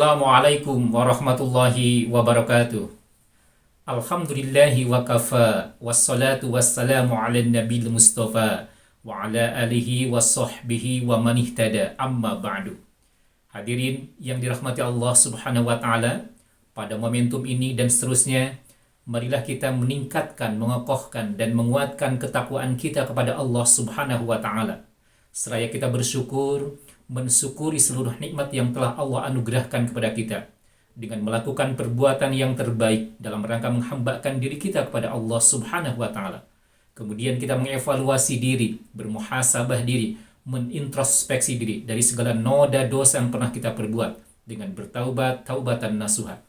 Assalamualaikum warahmatullahi wabarakatuh. Alhamdulillahi wa kafa. Wassalatu wassalamu ala nabil mustafa. Wa ala alihi wa sahbihi wa man ihtada. Amma ba'du. Hadirin yang dirahmati Allah subhanahu wa ta'ala, pada momentum ini dan seterusnya, marilah kita meningkatkan, mengokohkan dan menguatkan ketakwaan kita kepada Allah subhanahu wa ta'ala. Seraya kita mensyukuri seluruh nikmat yang telah Allah anugerahkan kepada kita dengan melakukan perbuatan yang terbaik dalam rangka menghambakan diri kita kepada Allah subhanahu wa ta'ala. Kemudian kita mengevaluasi diri, bermuhasabah diri, menintrospeksi diri dari segala noda dosa yang pernah kita perbuat dengan bertaubat, taubatan nasuha.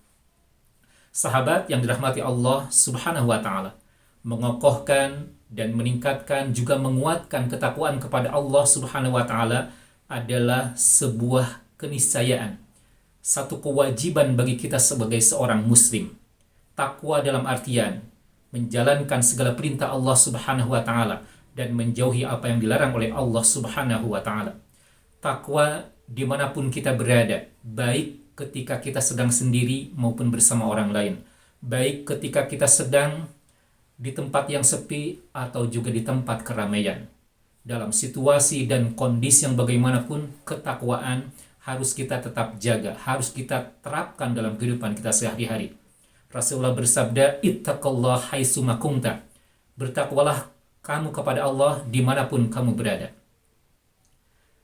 Sahabat yang dirahmati Allah subhanahu wa ta'ala, mengokohkan dan meningkatkan juga menguatkan ketakwaan kepada Allah subhanahu wa ta'ala adalah sebuah keniscayaan, satu kewajiban bagi kita sebagai seorang muslim. Takwa dalam artian menjalankan segala perintah Allah subhanahu wa ta'ala dan menjauhi apa yang dilarang oleh Allah subhanahu wa ta'ala. Takwa dimanapun kita berada, baik ketika kita sedang sendiri maupun bersama orang lain, baik ketika kita sedang di tempat yang sepi atau juga di tempat keramaian. Dalam situasi dan kondisi yang bagaimanapun, ketakwaan harus kita tetap jaga, harus kita terapkan dalam kehidupan kita sehari-hari. Rasulullah bersabda, ittaqallah haitsuma kunta. Bertakwalah kamu kepada Allah dimanapun kamu berada.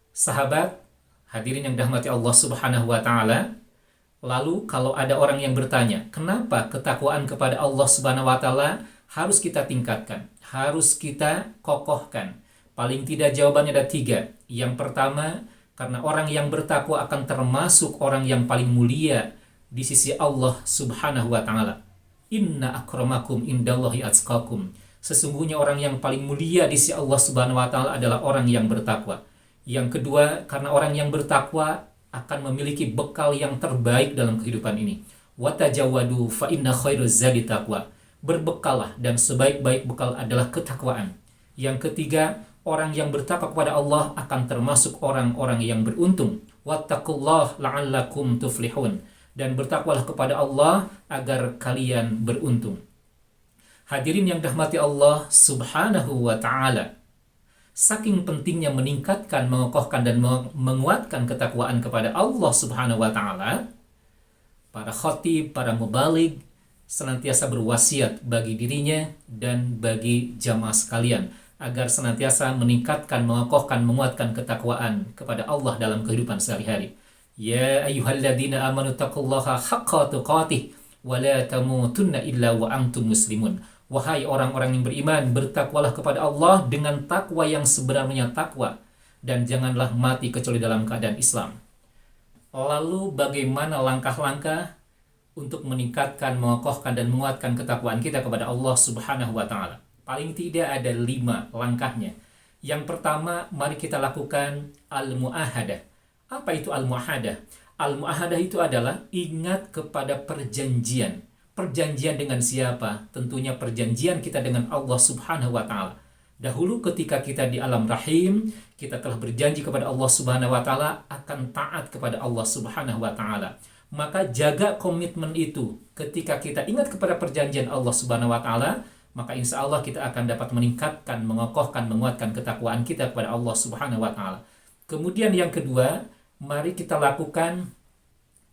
Sahabat, hadirin yang dirahmati Allah subhanahu wa ta'ala, lalu kalau ada orang yang bertanya, kenapa ketakwaan kepada Allah subhanahu wa ta'ala harus kita tingkatkan, harus kita kokohkan? Paling tidak jawabannya ada 3. Yang pertama, karena orang yang bertakwa akan termasuk orang yang paling mulia di sisi Allah subhanahu wa ta'ala. Inna akramakum indallahi atqakum. Sesungguhnya orang yang paling mulia di sisi Allah subhanahu wa ta'ala adalah orang yang bertakwa. Yang kedua, karena orang yang bertakwa akan memiliki bekal yang terbaik dalam kehidupan ini. Watajawadu fa inna khairuz zadi taqwa. Berbekallah dan sebaik-baik bekal adalah ketakwaan. Yang ketiga, orang yang bertakwa kepada Allah akan termasuk orang-orang yang beruntung. Wattaqullah la'allakum tuflihun. Dan bertakwalah kepada Allah agar kalian beruntung. Hadirin yang dirahmati Allah subhanahu wa ta'ala, saking pentingnya meningkatkan, mengokohkan dan menguatkan ketakwaan kepada Allah subhanahu wa ta'ala, para khatib, para mubaligh senantiasa berwasiat bagi dirinya dan bagi jamaah sekalian agar senantiasa meningkatkan, mengokohkan, menguatkan ketakwaan kepada Allah dalam kehidupan sehari-hari. Ya ayyuhalladzina amanu taqullaha haqqa tuqatih wa la tamutunna illa wa antum muslimun. Wahai orang-orang yang beriman, bertakwalah kepada Allah dengan takwa yang sebenarnya takwa, dan janganlah mati kecuali dalam keadaan Islam. Lalu bagaimana langkah-langkah untuk meningkatkan, mengokohkan dan menguatkan ketakwaan kita kepada Allah subhanahu wa ta'ala? Paling tidak ada 5 langkahnya. Yang pertama, mari kita lakukan al-mu'ahadah. Apa itu al-mu'ahadah? Al-mu'ahadah itu adalah ingat kepada perjanjian. Perjanjian dengan siapa? Tentunya perjanjian kita dengan Allah subhanahu wa ta'ala. Dahulu ketika kita di alam rahim, kita telah berjanji kepada Allah subhanahu wa ta'ala akan taat kepada Allah subhanahu wa ta'ala. Maka jaga komitmen itu. Ketika kita ingat kepada perjanjian Allah subhanahu wa ta'ala, maka insya Allah kita akan dapat meningkatkan, mengokohkan, menguatkan ketakwaan kita kepada Allah subhanahu wa ta'ala. Kemudian yang kedua, mari kita lakukan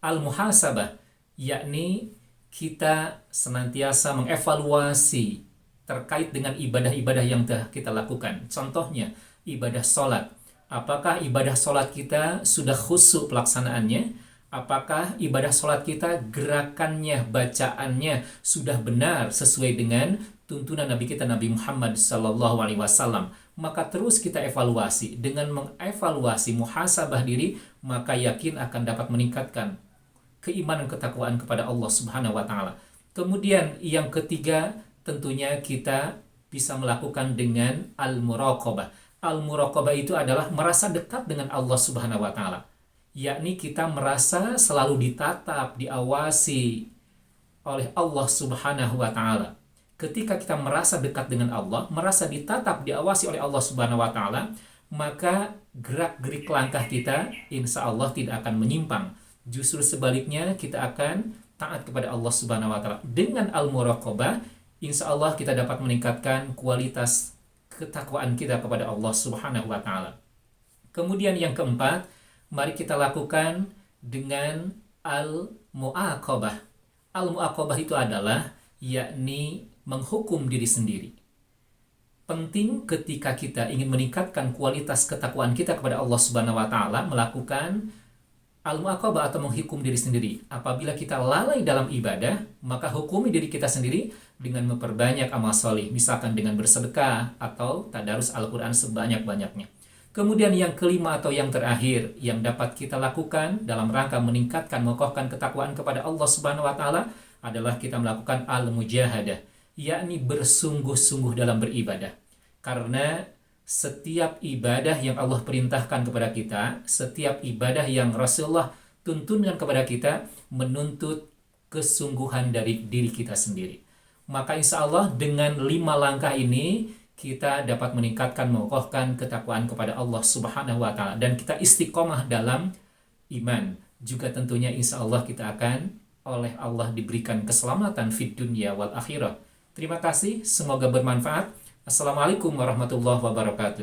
al-muhasabah, yakni kita senantiasa mengevaluasi terkait dengan ibadah-ibadah yang telah kita lakukan. Contohnya, ibadah sholat. Apakah ibadah sholat kita sudah khusyuk pelaksanaannya? Apakah ibadah sholat kita gerakannya, bacaannya sudah benar sesuai dengan tuntunan Nabi kita Nabi Muhammad sallallahu alaihi wasallam? Maka terus kita evaluasi. Dengan mengevaluasi, muhasabah diri, maka yakin akan dapat meningkatkan keimanan, ketakwaan kepada Allah subhanahu wa ta'ala. Kemudian yang ketiga, tentunya kita bisa melakukan dengan al-muraqabah. Al-muraqabah itu adalah merasa dekat dengan Allah subhanahu wa ta'ala, yakni kita merasa selalu ditatap, diawasi oleh Allah subhanahu wa ta'ala. Ketika kita merasa dekat dengan Allah, merasa ditatap, diawasi oleh Allah subhanahu wa ta'ala, maka gerak-gerik langkah kita insya Allah tidak akan menyimpang Justru sebaliknya kita akan taat kepada Allah Subhanahu wa taala. Dengan al-muraqabah, insya Allah kita dapat meningkatkan kualitas ketakwaan kita kepada Allah Subhanahu wa taala. Kemudian yang keempat, mari kita lakukan dengan al-mu'aqabah. Al-mu'aqabah itu adalah yakni menghukum diri sendiri. Penting ketika kita ingin meningkatkan kualitas ketakwaan kita kepada Allah Subhanahu wa taala, melakukan al-mu'aqabah atau menghukum diri sendiri. Apabila kita lalai dalam ibadah, maka hukumi diri kita sendiri dengan memperbanyak amal soleh, misalkan dengan bersedekah atau tadarus Al-Quran sebanyak-banyaknya. Kemudian yang kelima atau yang terakhir yang dapat kita lakukan dalam rangka meningkatkan, mengokohkan ketakwaan kepada Allah Subhanahu wa taala adalah kita melakukan al-mujahadah, yakni bersungguh-sungguh dalam beribadah. Karena setiap ibadah yang Allah perintahkan kepada kita, setiap ibadah yang Rasulullah tuntunkan kepada kita, menuntut kesungguhan dari diri kita sendiri. Maka insya Allah dengan 5 langkah ini kita dapat meningkatkan, mengokohkan ketakwaan kepada Allah Subhanahu wa taala, dan kita istiqomah dalam iman. Juga tentunya insya Allah kita akan oleh Allah diberikan keselamatan fid dunya wal akhirah. Terima kasih, semoga bermanfaat. Assalamualaikum warahmatullahi wabarakatuh.